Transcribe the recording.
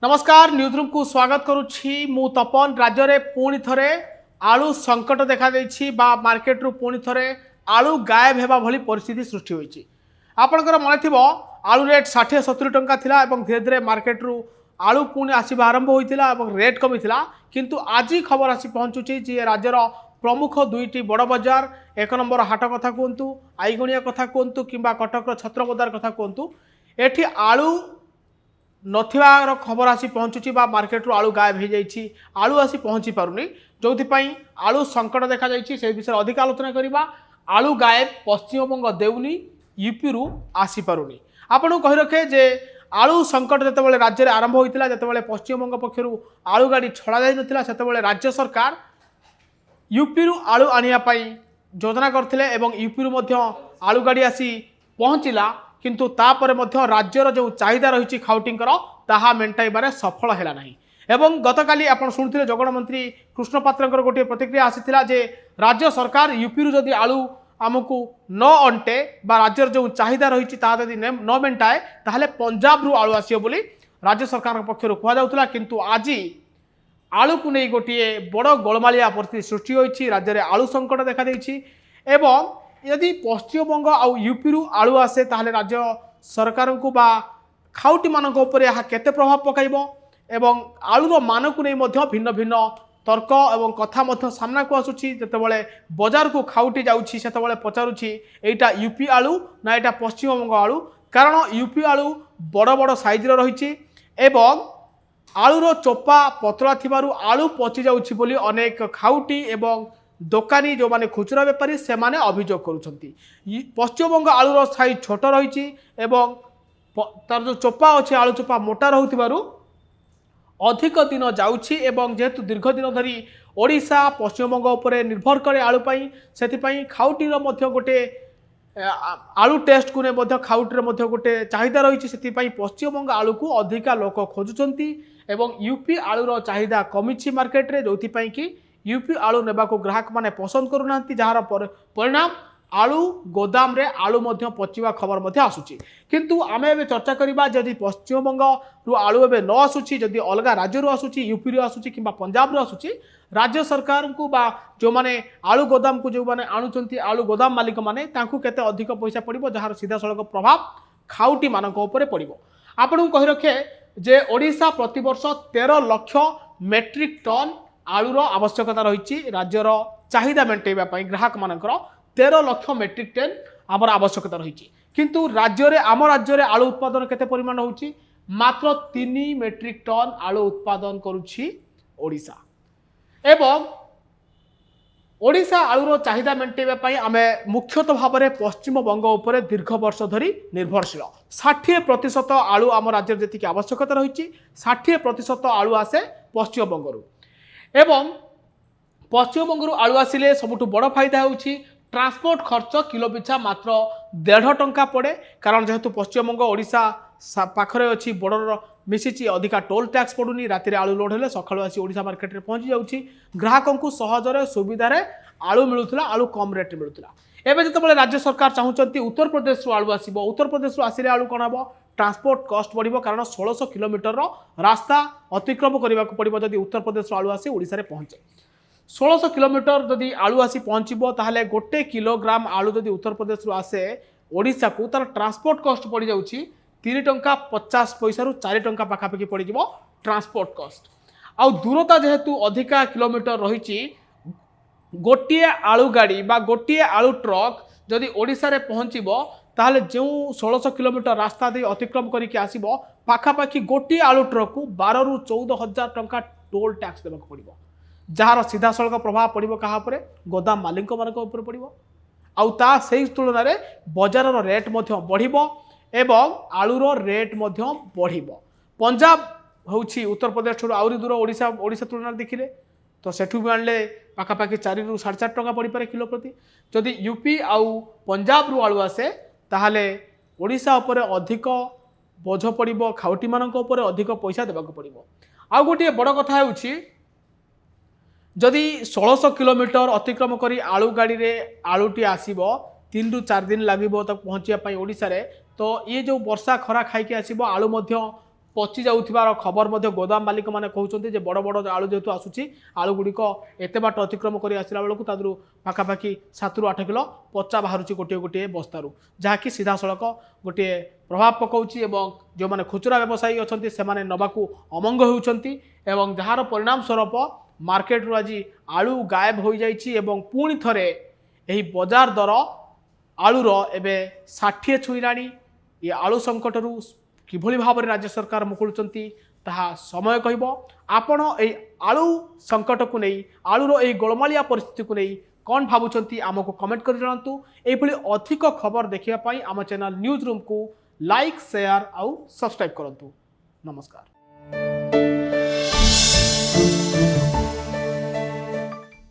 नमस्कार news room को स्वागत करुछि मु तपन राज्य रे पुणी थरे आलू संकट देखा देछि बा मार्केट रु पुणी थरे आलू गायब हेबा भली परिस्थिति सृष्टि होइछि। आपनकर मन थिबो आलू रेट 60-70 टंका थिला एवं धीरे धीरे मार्केट रु आलू पुणी आसीबा आरंभ होइतिला एवं रेट कमिथिला किंतु आज खबर आसी पहुंचुछि जे राज्यर प्रमुख दुईटी बड़ बजार एक नंबर हाट कथा कहतु आईगणिया कथा कहतु किंबा कटक छत्रबजार कथा कहतु एठी आलू नथिबार खबर आसी पहुँचुची मार्केट रू आलू गायब हो जाइए आलू आसी पहुँची पारुनी जो आलू संकट देखा जाइए से विषय अधिक आलोचना करवा आलू गायब पश्चिमबंग देउनी यूपी रु आसी पारुनी आपन कहि रखे जे आलू संकट जितेबाला राज्य में आरंभ होता जितेबाला पश्चिमबंग पक्षर आलू गाड़ी छड़ा जाई नथिला सेतेबाला राज्य सरकार यूपी रु आलू आनिया योजना करथिले एवं यूपी रु मध्य आलू गाड़ी आसी पहुँचला किंतु तापर मध्य राज्यर जो चाहिदा रही खाउटींकर ताहा मेंटाइबारे सफल हैला नहीं एवं गतकाली आपण शुणुथिले जगण मंत्री कृष्ण पात्रंकर गोटे प्रतिक्रिया आसीथिला जे राज्य सरकार यूपी रु जदि आलू आमको न अंटे बा राज्यर जो चाहिदा रही ताहा जदि न मेंटाए ताहले पंजाब रु आलू आसियो बोली राज्य सरकार पक्षरु कहा जाउथला किंतु आज आलू को नहीं गोटे बड़ गोलमालिया परिस्थिति सृष्टि होइछि राज्य में आलू संकट देखा देइछि एवं यदि पश्चिमबंग आउ यूपी रु आलू आसे ताहले राज्य सरकार को बा खाउटी मानक ऊपर यह केते प्रभाव पकाइबो एवं आलूर मान को नहीं मध्य भिन्न भिन्न तर्क एवं कथा मध्य सामना को आसुछि जेतेबेले बाजार को खाउटी जाउछि सेतेबेले पचारुछि एटा यूपी आलू ना एटा पश्चिमबंग आलू कारण यूपी आलू बड़ बड़ साइज रो रहिछि एवं आलूर चोपा पतला थिबारु आलू पचि जाउछि बोली अनेक खाउटी एवं दोकानी जो माने खुचरा बेपारी से माने अभियोग करुछंती पश्चिमबंग आलूर साइज छोट रही एवं तार जो चोपा अच्छे आलू चोपा मोटा रहउथिबारु अधिक दिन जाउछि एवं जेहेतु दीर्घ दिन धरी ओडिशा पश्चिमबंग उपरे निर्भर करे आलू पाई सेथिपाई खाउटीर मध्य गोटे आलू टेस्ट को ने खाउटीर मध्य गोटे चाहिदा रही सेथिपाई पश्चिमबंग आलू को अधिका लोक खोजुचंती एवं यूपी आलूर चाहिदा कमिछि मार्केट रे जोथिपाई कि यूपी आलू नेबा को ग्राहक माने पसंद करूना जार परिणाम आलू गोदाम रे आलू मध्य पचिवा खबर मध्य आसुची किंतु आमे एबे चर्चा करिबा जदि पश्चिमबंग रु आलू एबे न आसुची जदि अलगा राज्य रु आसुची यूपी रु आसुची किंबा पंजाब रु आसुची राज्य सरकार को बा जो माने आलू गोदाम को जो माने आणुचंती आलू गोदाम मालिक माने तांकु केते अधिक पैसा पड़िबो जार सीधा सड़क प्रभाव खाउटी मानक ऊपर पड़िबो आपन को कहि रखे जे ओडिशा प्रति वर्ष 13 लाख मेट्रिक टन आलूर आवश्यकता रही राज्यर चाहिदा मेंटेवा ग्राहक मानकर 13 लाख मेट्रिक टन आमर आवश्यकता रही किंतु आम राज्य में आलू उत्पादन केते परिमाण होची मात्र 3 मेट्रिक टन आलू उत्पादन करुछि ओडिशा एवं ओडिशा आलूर चाहिदा मेंटेवा आमे मुख्यतः भाव में पश्चिमबंग उपर दीर्घ वर्ष धरी निर्भरशील 60% आलू आम राज्य जी आवश्यकता रही 60% आलू आसे पश्चिमबंग एवं पश्चिमबंग आलू आसिले सबुठ बड़ फायदा होउछि ट्रांसपोर्ट खर्च किलो पिछा मात्र 1.5 टंका पड़े कारण जेहेतु पश्चिमबंग ओडिशा पाखरे अच्छी बॉर्डर मिसिची अधिका टोल टैक्स पड़ुनी राति आलू लोड हेले सकाळु आसी ओडिशा मार्केट रे पहुंची जाउछि ग्राहकों को सहजरे सुविधारे आलू मिलुथला आलू कम रेट मिलुथला एबे जतबेले राज्य सरकार चाहुचंती उत्तर प्रदेश रु आलू आसीबो उत्तर प्रदेश रु आसिले आलू कोन हबो ट्रांसपोर्ट कॉस्ट बढ़िबो कारण 1600 किलोमीटर रास्ता अतिक्रम करने को पड़ो जदि उत्तर प्रदेश आलू आसी ओडिशा रे पहुंचे 1600 किलोमीटर जदि आलू आसी पहुंचबो ताहले गोटे किलोग्राम आलू जदि उत्तर प्रदेश रु आसे ओडिशा को तार ट्रांसपोर्ट कॉस्ट पड़ जाउछि 3 टंका 50 पैसा रु 4 टंका पाखापाखि पड़ जिवो ट्रांसपोर्ट कॉस्ट आ दूरता जेहेतु अधिका किलोमीटर रही गोटे आलू गाड़ी बा गोटे आलू ट्रक जदि ओडिशा रे पहुंचबो ताहले जो 1600 किलोमीटर रास्ता दे अतिक्रम करके आसीबो पाखापाखि गोटे आलू ट्रक को 12 रु 14,000 टंका टोल टैक्स देबाक पड़िबो जार सीधा सड़क प्रभाव पड़िबो कहा परे गोदाम मालिक मानक ऊपर पड़िबो आउ ता सेही तुलन रे बाजार रेट मध्य बढ़िबो एवं आलूर रेट मध्य बढ़िबो पंजाब होउछि उत्तर प्रदेश ठुर आउरी दूर ओडिशा तुलन देखिले तो सेठू भी आणले पाखापाखि 4 रु 4.5 टंका पड़ पारे किलो प्रति जदि यूपी आउ पंजाब रु आलू आसे ताहले ओडिशा उपर अधिक बोझ पड़िबो खाउटी मानक उपर अधिक पैसा देबाक पड़िबो आ गोटे बड़ कथा होउछि जदि 1600 किलोमीटर अतिक्रम करी आलू गाड़ी रे आलूटी आसीबो 3 रु 4 दिन लागिबो तक पहुंचिया पई ओडिशा रे तो ये जो वर्षा खरा खाई के आसीबो आलू मध्य पचि जाउथिबार खबर मध्य गोदाम मालिक मैंने कहते जे बड़ बड़ आलू जेहेतु आसूची आलू गुड़िक एत बाट अतिक्रम कर आसला बेलू तादू पाखापाखि 7 ରୁ 8 किलो पचा बाहर गोटे गोटे बस्तारू जहाँकि सीधा सड़क गोटे प्रभाव पकाउछि एवं जो मैंने खुचरा व्यवसायी अच्छा से नबाकू अमंग होउछंती एवं जार परिणाम स्वरूप मार्केट रू आज आलू गायब हो जाइछि एवं पुणी थरे एही बजार दर आलूर एबे 60 छुईलाणी। ये आलू संकट रू किभली भाव में राज्य सरकार मुकुलुचंती ताहा समय कहब। आपण ए आलू संकट को नहीं आलूर ए गोलमालिया परिस्थिति को नहीं कौन भावुंट आमको कमेंट कर जनातु। एभली अधिक खबर देखिया पाई आम चैनल न्यूज रूम को लाइक शेयर आउ सब्सक्राइब करंतु। नमस्कार।